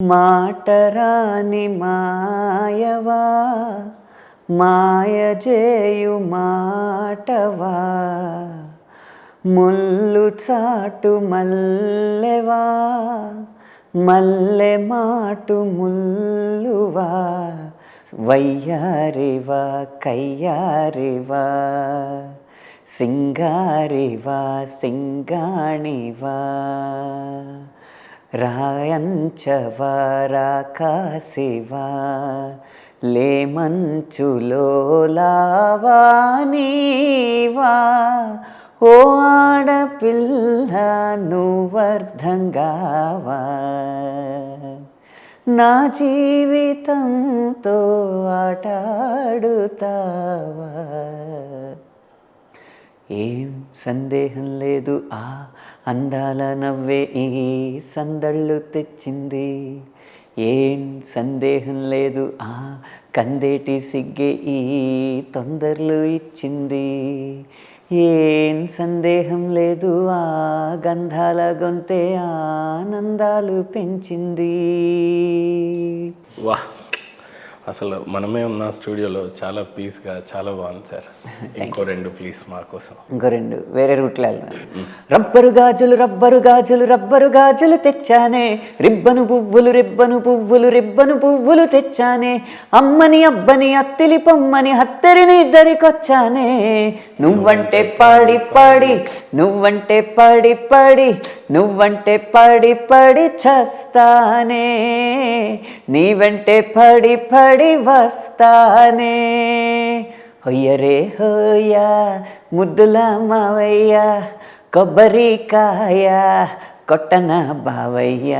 మాటరాని మాయవా మాయజేయు మాటవా ముల్లు చాటు మల్లెవా మల్లె మాటు ముల్లువా వయ్యారివా కయ్యారివా సింగారివా సింగాణివా రాయంచవా రాకాసివా లేమంచులో లావానీవా ఓ ఆడపిల్ల నువ్వర్థంగావా నా జీవితంతో ఆటాడుతావా ఏం సందేహం లేదు ఆ అందాల నవ్వే ఈ సందళ్ళు తెచ్చింది ఏం సందేహం లేదు ఆ కందేటి సిగ్గే ఈ తొందరలు ఇచ్చింది ఏం సందేహం లేదు ఆ గంధాల గొంతే ఆనందాలు పెంచింది. వాహ్, అసలు మనమే ఉన్న స్టూడియోలో చాలా పీస్గా చాలా బాగుంది సార్. ఇంకో రెండు ప్లీజ్ మా కోసం. ఇంకో రెండు వేరే రూట్లో వెళ్దాం. రబ్బరు గాజులు రబ్బరు గాజులు రబ్బరు గాజులు తెచ్చానే రిబ్బను పువ్వులు రిబ్బను పువ్వులు రిబ్బను పువ్వులు తెచ్చానే అమ్మని అబ్బని అత్తిలి పొమ్మని హత్తెరిని ఇద్దరికొచ్చానే నువ్వంటే పాడి పాడి నువ్వంటే పాడి పాడి నువ్వంటే పాడి పాడి చస్తానే నీ వెంటే పడి పడి వస్తానే హొయ్యరే హోయా ముద్దుల మావయ్య కొబ్బరికాయ కొట్టన బావయ్య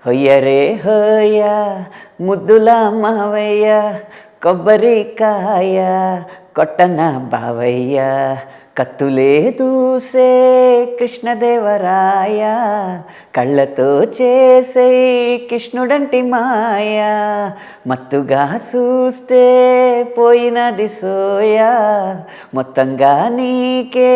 హొయ్యరే హోయా ముద్దుల మావయ్య కొబ్బరికాయ కొట్టన బావయ్య కత్తులే దూసే కృష్ణదేవరాయ కళ్ళతో చేసే కృష్ణుడంటి మాయ మత్తుగా చూస్తే పోయినది సోయా మొత్తంగా నీకే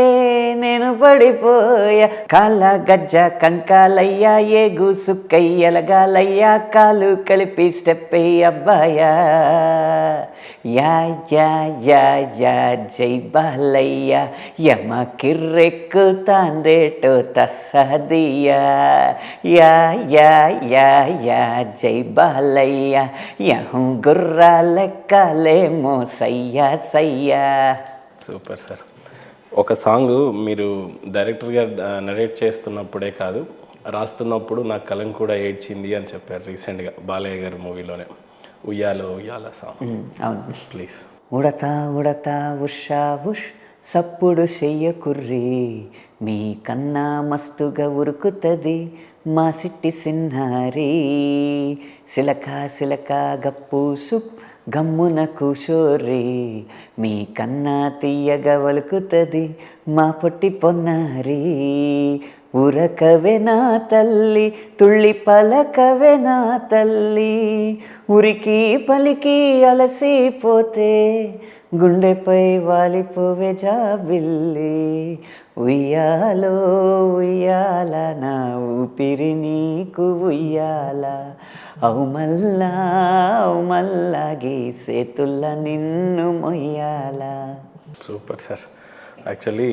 నేను పడిపోయా కాళ్ళ గజ్జ కంకాలయ్యా ఏగు సుక్కయ్యలగాలయ్యా కాలు కలిపి స్టెప్ అబ్బాయా యా యా యా యా జై బాలయ్య యమ కిర్రెక్కు తాందేటో తస్సదియా యా యా యా యా జై బాలయ్య యహం గుర్రా లెక్కలేమో సయ్యా సయ్యా. Super sir. ఒక సాంగ్ మీరు డైరెక్టర్గా నరేట్ చేస్తున్నప్పుడే కాదు, రాస్తున్నప్పుడు నా కలం కూడా ఏడ్చింది అని చెప్పారు రీసెంట్గా బాలయ్య గారి మూవీలోనే. ఉయ్యాలో ఉయ్యాల సాంగ్. అవును ప్లీజ్. ఉడతా ఉడతా ఉషా ఉష్ సప్పుడు చెయ్యకుర్రి మీ కన్నా మస్తుగా ఉరుకుతుంది మా సిట్టి సిన్నారి సిలక సిలక గప్పు సుప్ గమ్మున కూషోర్రి మీ కన్నా తీయగా వలుకుతుంది మా పొట్టి పొన్నారి ఉరకవే నా తల్లి తుళ్ళి పలకవే నా తల్లి ఉరికి పలికి అలసిపోతే గుండెపై వాలిపోవే జాబిల్లి ఉయ్యాలో ఉయ్యాల నా ఊపిరి నీకు ఉయ్యాల అవుమల్లా అవుమల్లా గీసేతుల్ల నిన్ను మొయ్యాల. Super sir. యాక్చువల్లీ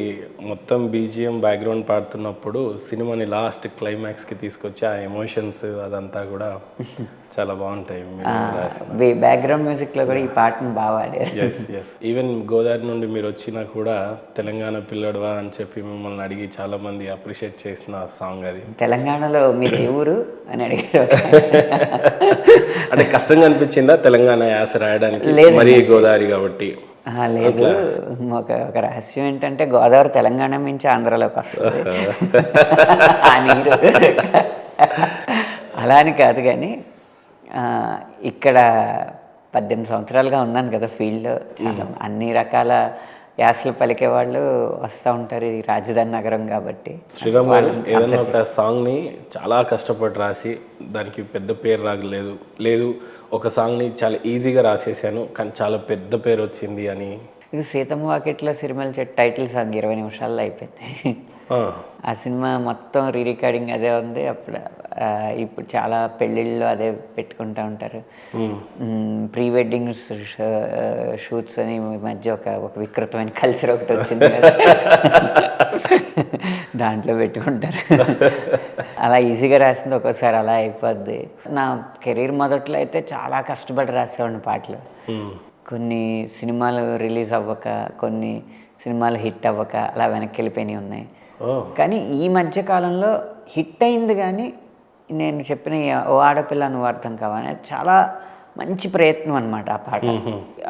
మొత్తం బీజిఎం బ్యాక్గ్రౌండ్ పాడుతున్నప్పుడు సినిమాని లాస్ట్ క్లైమాక్స్కి తీసుకొచ్చి ఆ ఎమోషన్స్ అదంతా కూడా చాలా బాగుంటాయి. బ్యాక్గ్రౌండ్ మ్యూజిక్లో కూడా ఈ పాటను బాగా పాడారు. Yes yes. ఈవెన్ గోదావరి నుండి మీరు వచ్చినా కూడా తెలంగాణ పిల్లడువా అని చెప్పి మిమ్మల్ని అడిగి చాలామంది అప్రిషియేట్ చేసిన సాంగ్ అది. తెలంగాణలో మీరు ఏ ఊరు అని అడిగారు. అంటే కష్టంగా అనిపించిందా తెలంగాణ యాస రాయడానికి? మరీ గోదావరి కాబట్టి. లేదు, ఒక రహస్యం ఏంటంటే గోదావరి తెలంగాణ నుంచి ఆంధ్రాలోకి వస్తుంది ఆ నీరు. అలా అని కాదు కానీ ఇక్కడ 18 సంవత్సరాలుగా ఉన్నాను కదా ఫీల్డ్లో. చాలా అన్ని రకాల యాసలు పలికే వాళ్ళు వస్తూ ఉంటారు. ఇది రాజధాని నగరం కాబట్టి. శ్రీరామ్ ఏదైనా ఒక సాంగ్ని చాలా కష్టపడి రాసి దానికి పెద్ద పేరు రాగలేదు, లేదు ఒక సాంగ్ని చాలా ఈజీగా రాసేసాను కానీ చాలా పెద్ద పేరు వచ్చింది అని ఇది సీతమ్మ వాకిట్లో సిరిమల్ల చెట్టు టైటిల్ సాంగ్ 20 నిమిషాల్లో అయిపోయింది. ఆ సినిమా మొత్తం రీ రికార్డింగ్ అదే ఉంది. అప్పుడు ఇప్పుడు చాలా పెళ్ళిళ్ళు అదే పెట్టుకుంటూ ఉంటారు. ప్రీ వెడ్డింగ్ షూట్స్ అని ఈ మధ్య ఒక వికృతమైన కల్చర్ ఒకటి వచ్చింది కదా, దాంట్లో పెట్టుకుంటారు. అలా ఈజీగా రాసింది ఒక్కోసారి అలా అయిపోద్ది. నా కెరీర్ మొదట్లో అయితే చాలా కష్టపడి రాసేవాడిని పాటలు. కొన్ని సినిమాలు రిలీజ్ అవ్వక, కొన్ని సినిమాలు హిట్ అవ్వక అలా వెనక్కి వెళ్ళిపోయినవి ఉన్నాయి. కానీ ఈ మధ్య కాలంలో హిట్ అయింది. కానీ నేను చెప్పిన ఓ ఆడపిల్ల నువ్వు అర్థం కావాలి చాలా మంచి ప్రయత్నం అనమాట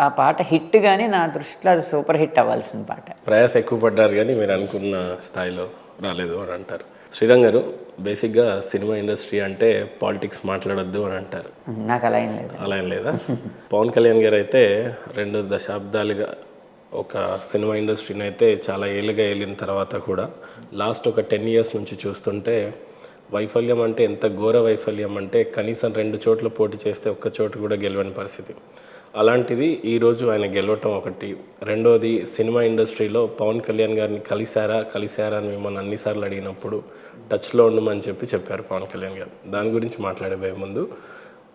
ఆ పాట హిట్. కానీ నా దృష్టిలో అది సూపర్ హిట్ అవ్వాల్సిన పాట. ప్రయాస ఎక్కువ పడ్డారు కానీ మీరు అనుకున్న స్థాయిలో రాలేదు అని అంటారు. శ్రీరామ్ గారు, బేసిక్గా సినిమా ఇండస్ట్రీ అంటే పాలిటిక్స్ మాట్లాడొద్దు అని అంటారు. నాకు అలా ఏం లేదు. అలా ఏం లేదా? పవన్ కళ్యాణ్ గారు అయితే 2 దశాబ్దాలుగా ఒక సినిమా ఇండస్ట్రీని అయితే చాలా ఏళ్ళుగా వెళ్ళిన తర్వాత కూడా లాస్ట్ ఒక 10 years నుంచి చూస్తుంటే వైఫల్యం అంటే ఎంత ఘోర వైఫల్యం అంటే కనీసం 2 చోట్ల పోటీ చేస్తే ఒక్క చోటు కూడా గెలవని పరిస్థితి. అలాంటిది ఈరోజు ఆయన గెలవటం ఒకటి. రెండోది, సినిమా ఇండస్ట్రీలో పవన్ కళ్యాణ్ గారిని కలిశారా అని మిమ్మల్ని అన్నిసార్లు అడిగినప్పుడు టచ్లో ఉండమని చెప్పారు పవన్ కళ్యాణ్ గారు. దాని గురించి మాట్లాడబోయే ముందు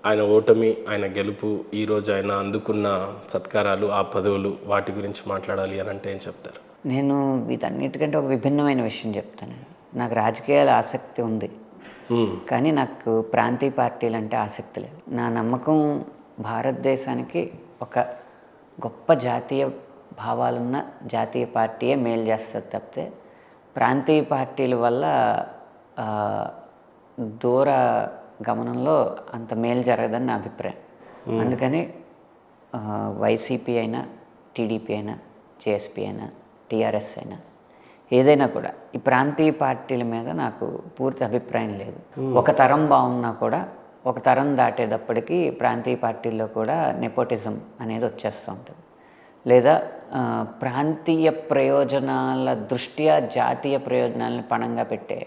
ఆయన ఓటమి, ఆయన గెలుపు, ఈరోజు ఆయన అందుకున్న సత్కారాలు, ఆ పదవులు, వాటి గురించి మాట్లాడాలి అని అంటే ఏం చెప్తారు? నేను వీటన్నిటికంటే ఒక విభిన్నమైన విషయం చెప్తాను. నాకు రాజకీయాల ఆసక్తి ఉంది, కానీ నాకు ప్రాంతీయ పార్టీలు అంటే ఆసక్తి లేదు. నా నమ్మకం భారతదేశానికి ఒక గొప్ప జాతీయ భావాలున్న జాతీయ పార్టీయే మేలు చేస్తుంది తప్పితే ప్రాంతీయ పార్టీల వల్ల దూర గమనంలో అంత మేలు జరగదని నా అభిప్రాయం. అందుకని వైసీపీ అయినా, టీడీపీ అయినా, జేఎస్పీ అయినా, టీఆర్ఎస్ అయినా, ఏదైనా కూడా ఈ ప్రాంతీయ పార్టీల మీద నాకు పూర్తి అభిప్రాయం లేదు. ఒక తరం బాగున్నా కూడా ఒక తరం దాటేటప్పటికి ప్రాంతీయ పార్టీల్లో కూడా నెపోటిజం అనేది వచ్చేస్తూ ఉంటుంది. లేదా ప్రాంతీయ ప్రయోజనాల దృష్ట్యా జాతీయ ప్రయోజనాలను పణంగా పెట్టే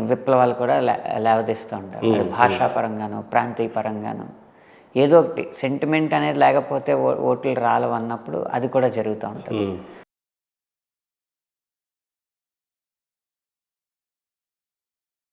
విప్లవాలు కూడా లేవదీస్తూ ఉంటారు. అది భాషాపరంగానో ప్రాంతీయ పరంగానో ఏదో ఒకటి సెంటిమెంట్ అనేది లేకపోతే ఓట్లు రాలవన్నప్పుడు అది కూడా జరుగుతూ ఉంటుంది.